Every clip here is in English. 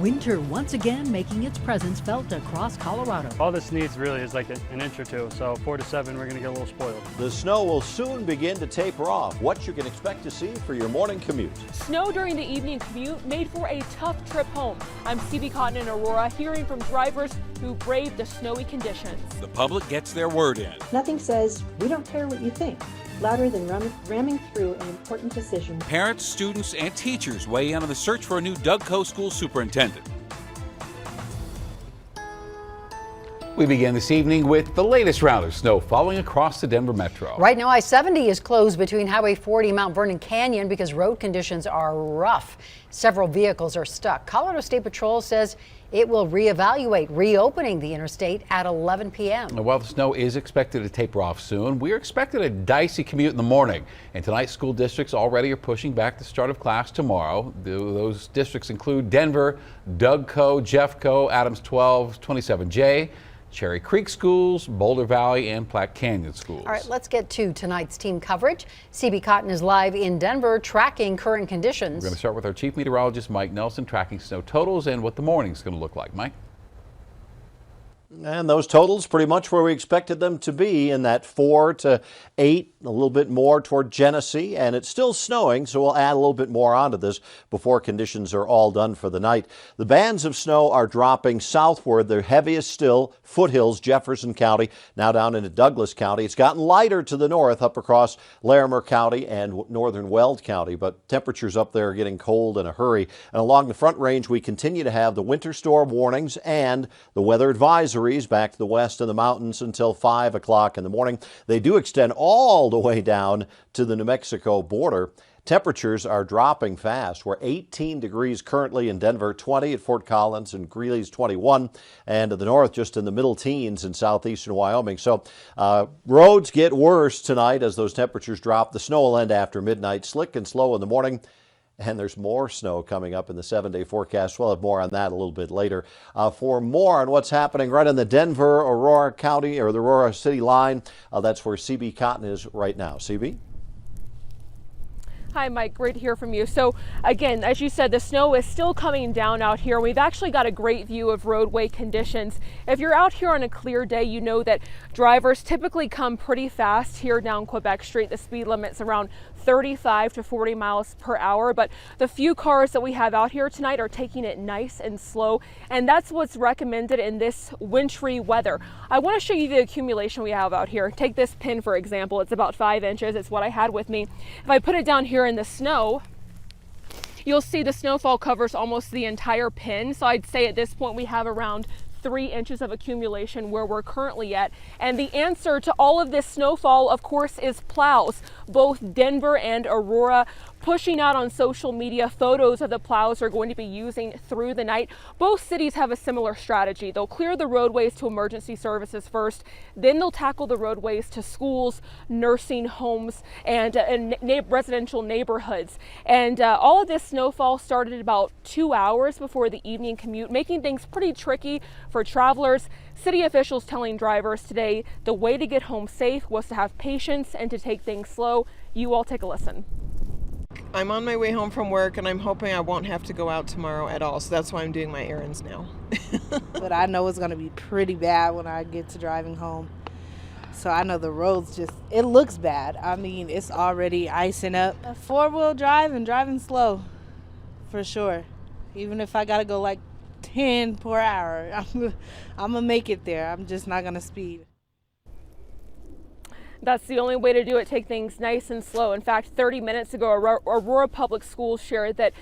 Winter once again making its presence felt across Colorado. All this needs really is like an inch or two, so 4 to 7 we're going to get a little spoiled. The snow will soon begin to taper off. What you can expect to see for your morning commute. Snow during the evening commute made for a tough trip home. I'm CB Cotton in Aurora, hearing from drivers who braved the snowy conditions. The public gets their word in. Nothing says, we don't care what you think, louder than ramming through an important decision. Parents, students, and teachers weigh in on the search for a new Dougco school superintendent. We begin this evening with the latest round of snow falling across the Denver metro. Right now, I-70 is closed between Highway 40 and Mount Vernon Canyon because road conditions are rough. Several vehicles are stuck. Colorado State Patrol says it will reevaluate reopening the interstate at 11 p.m. While the snow is expected to taper off soon, we're expecting a dicey commute in the morning. And tonight, school districts already are pushing back the start of class tomorrow. Those districts include Denver, Dougco, Jeffco, Adams 12, 27J, Cherry Creek Schools, Boulder Valley, and Platte Canyon Schools. All right, let's get to tonight's team coverage. CB Cotton is live in Denver tracking current conditions. We're going to start with our chief meteorologist, Mike Nelson, tracking snow totals and what the morning's going to look like. Mike? And those totals pretty much where we expected them to be, in that 4 to 8, a little bit more toward Genesee, and it's still snowing, so we'll add a little bit more onto this before conditions are all done for the night. The bands of snow are dropping southward. They're heaviest still, foothills, Jefferson County, now down into Douglas County. It's gotten lighter to the north up across Larimer County and northern Weld County, but temperatures up there are getting cold in a hurry. And along the Front Range, we continue to have the winter storm warnings and the weather advisories back to the west in the mountains until 5 o'clock in the morning. They do extend all the way down to the New Mexico border. Temperatures are dropping fast. We're 18 degrees currently in Denver, 20 at Fort Collins, and Greeley's 21, and to the north just in the middle teens in southeastern Wyoming. So roads get worse tonight as those temperatures drop. The snow will end after midnight, slick and slow in the morning. And there's more snow coming up in the 7-day forecast. We'll have more on that a little bit later. For more on what's happening right in the Denver-Aurora County or the Aurora City line, that's where CB Cotton is right now. CB? Hi, Mike. Great to hear from you. So again, as you said, the snow is still coming down out here. We've actually got a great view of roadway conditions. If you're out here on a clear day, you know that drivers typically come pretty fast here down Quebec Street. The speed limit's around 35 to 40 miles per hour, but the few cars that we have out here tonight are taking it nice and slow, and that's what's recommended in this wintry weather. I want to show you the accumulation we have out here. Take this pin, for example. It's about 5 inches. It's what I had with me. If I put it down here in the snow, you'll see the snowfall covers almost the entire pin. So I'd say at this point we have around 3 inches of accumulation where we're currently at. And the answer to all of this snowfall, of course, is plows. Both Denver and Aurora pushing out on social media photos of the plows they're going to be using through the night. Both cities have a similar strategy. They'll clear the roadways to emergency services first, then they'll tackle the roadways to schools, nursing homes, and residential neighborhoods. And all of this snowfall started about 2 hours before the evening commute, making things pretty tricky for travelers. City officials telling drivers today the way to get home safe was to have patience and to take things slow. You all take a listen. I'm on my way home from work and I'm hoping I won't have to go out tomorrow at all. So that's why I'm doing my errands now. But I know it's going to be pretty bad when I get to driving home. So I know the roads it looks bad. I mean, it's already icing up. A 4-wheel drive and driving slow, for sure. Even if I got to go like 10 per hour, I'm going to make it there. I'm just not going to speed. That's the only way to do it. Take things nice and slow. In fact, 30 minutes ago, Aurora Public Schools shared that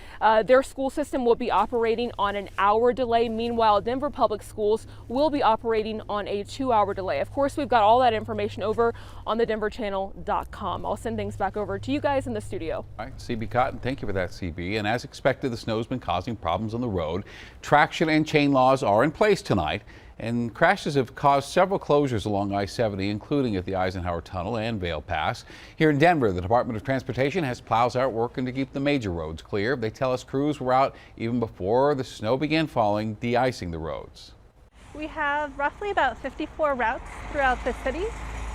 their school system will be operating on an hour delay. Meanwhile, Denver Public Schools will be operating on a 2-hour delay. Of course, we've got all that information over on thedenverchannel.com. I'll send things back over to you guys in the studio. All right, CB Cotton, thank you for that, CB. And as expected, the snow's been causing problems on the road. Traction and chain laws are in place tonight. And crashes have caused several closures along I-70, including at the Eisenhower Tunnel and Vail Pass. Here in Denver, the Department of Transportation has plows out working to keep the major roads clear. They tell us crews were out even before the snow began falling, de-icing the roads. We have roughly about 54 routes throughout the city.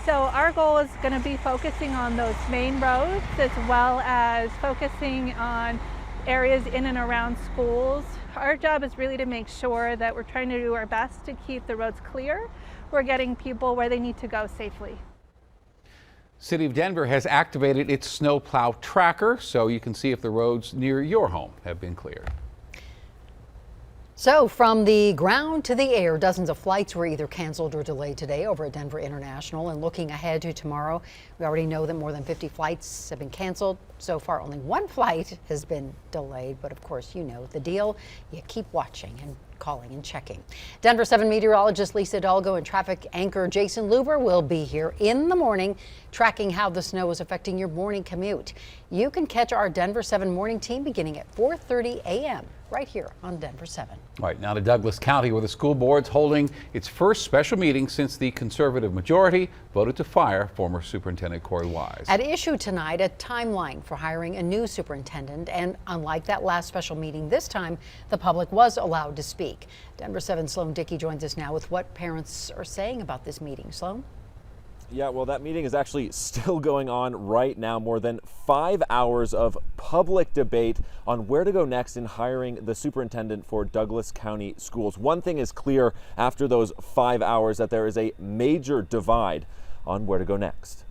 So our goal is going to be focusing on those main roads as well as focusing on areas in and around schools. Our job is really to make sure that we're trying to do our best to keep the roads clear. We're getting people where they need to go safely. City of Denver has activated its snow plow tracker so you can see if the roads near your home have been cleared. So from the ground to the air, dozens of flights were either canceled or delayed today over at Denver International. And looking ahead to tomorrow, we already know that more than 50 flights have been canceled. So far, only one flight has been delayed. But of course, you know the deal. You keep watching and calling and checking. Denver 7 meteorologist Lisa Hidalgo and traffic anchor Jason Luber will be here in the morning tracking how the snow is affecting your morning commute. You can catch our Denver 7 morning team beginning at 4:30 a.m. right here on Denver 7. All right, now to Douglas County, where the school board's holding its first special meeting since the conservative majority voted to fire former Superintendent Corey Wise. At issue tonight, a timeline for hiring a new superintendent. And unlike that last special meeting, this time the public was allowed to speak. Denver 7 Sloan Dickey joins us now with what parents are saying about this meeting. Sloan? Yeah, well, that meeting is actually still going on right now. More than 5 hours of public debate on where to go next in hiring the superintendent for Douglas County Schools. One thing is clear after those 5 hours, that there is a major divide on where to go next.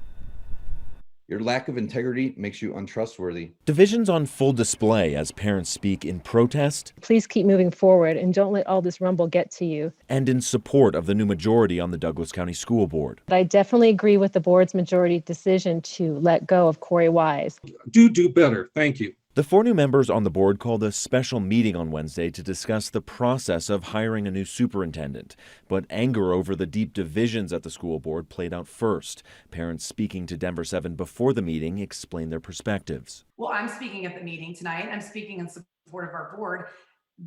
Your lack of integrity makes you untrustworthy. Divisions on full display as parents speak in protest. Please keep moving forward and don't let all this rumble get to you. And in support of the new majority on the Douglas County School Board. But I definitely agree with the board's majority decision to let go of Corey Wise. Do better. Thank you. The 4 new members on the board called a special meeting on Wednesday to discuss the process of hiring a new superintendent. But anger over the deep divisions at the school board played out first. Parents speaking to Denver 7 before the meeting explained their perspectives. Well, I'm speaking at the meeting tonight. I'm speaking in support of our board.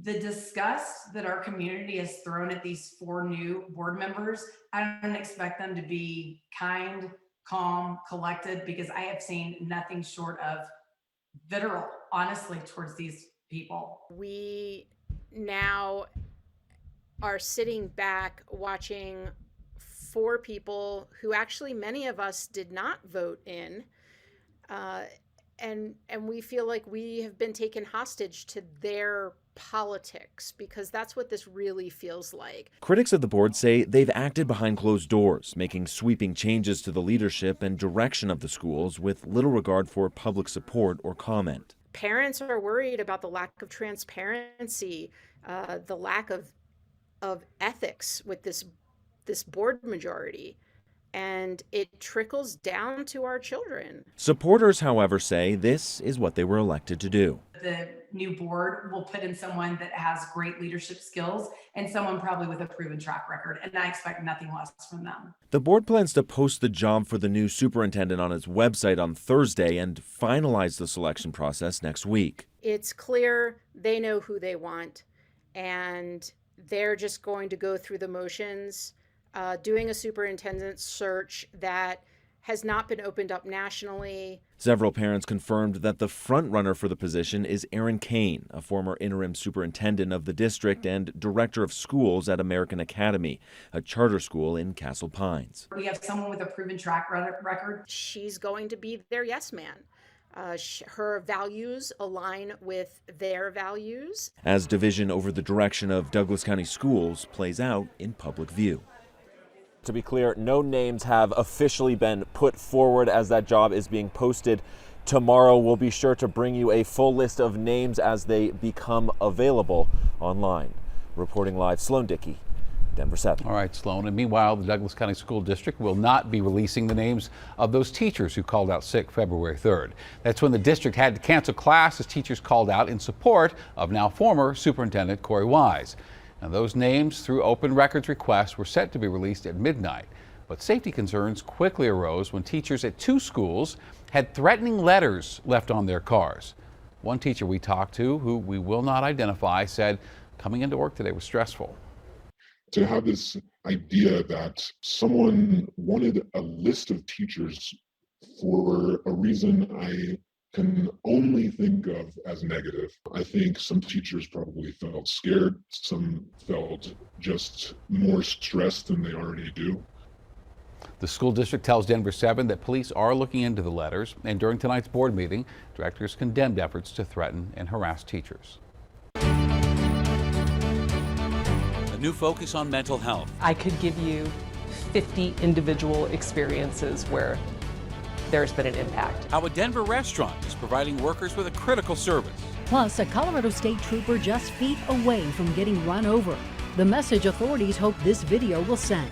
The disgust that our community has thrown at these 4 new board members, I don't expect them to be kind, calm, collected, because I have seen nothing short of vitriol, honestly, towards these people. We now are sitting back watching 4 people who actually many of us did not vote in, and we feel like we have been taken hostage to their politics, because that's what this really feels like. Critics of the board say they've acted behind closed doors, making sweeping changes to the leadership and direction of the schools with little regard for public support or comment. Parents are worried about the lack of transparency, the lack of ethics with this board majority, and it trickles down to our children. Supporters, however, say this is what they were elected to do. The new board will put in someone that has great leadership skills and someone probably with a proven track record, and I expect nothing less from them. The board plans to post the job for the new superintendent on its website on Thursday and finalize the selection process next week. It's clear they know who they want, and they're just going to go through the motions, doing a superintendent search that has not been opened up nationally. Several parents confirmed that the front runner for the position is Aaron Kane, a former interim superintendent of the district and director of schools at American Academy, a charter school in Castle Pines. We have someone with a proven track record. She's going to be their yes man. Her values align with their values. As division over the direction of Douglas County schools plays out in public view. To be clear, no names have officially been put forward as that job is being posted tomorrow. We'll be sure to bring you a full list of names as they become available online. Reporting live, Sloan Dickey, Denver 7. All right, Sloan. And meanwhile, the Douglas County School District will not be releasing the names of those teachers who called out sick February 3rd. That's when the district had to cancel class as teachers called out in support of now former Superintendent Corey Wise. Now, those names through open records requests were set to be released at midnight, but safety concerns quickly arose when teachers at 2 schools had threatening letters left on their cars. One teacher we talked to, who we will not identify, said coming into work today was stressful. To have this idea that someone wanted a list of teachers for a reason I can only think of as negative. I think some teachers probably felt scared. Some felt just more stressed than they already do. The school district tells Denver 7 that police are looking into the letters, and during tonight's board meeting, directors condemned efforts to threaten and harass teachers. A new focus on mental health. I could give you 50 individual experiences where there's been an impact. How a Denver restaurant is providing workers with a critical service. Plus, a Colorado State trooper just feet away from getting run over. The message authorities hope this video will send.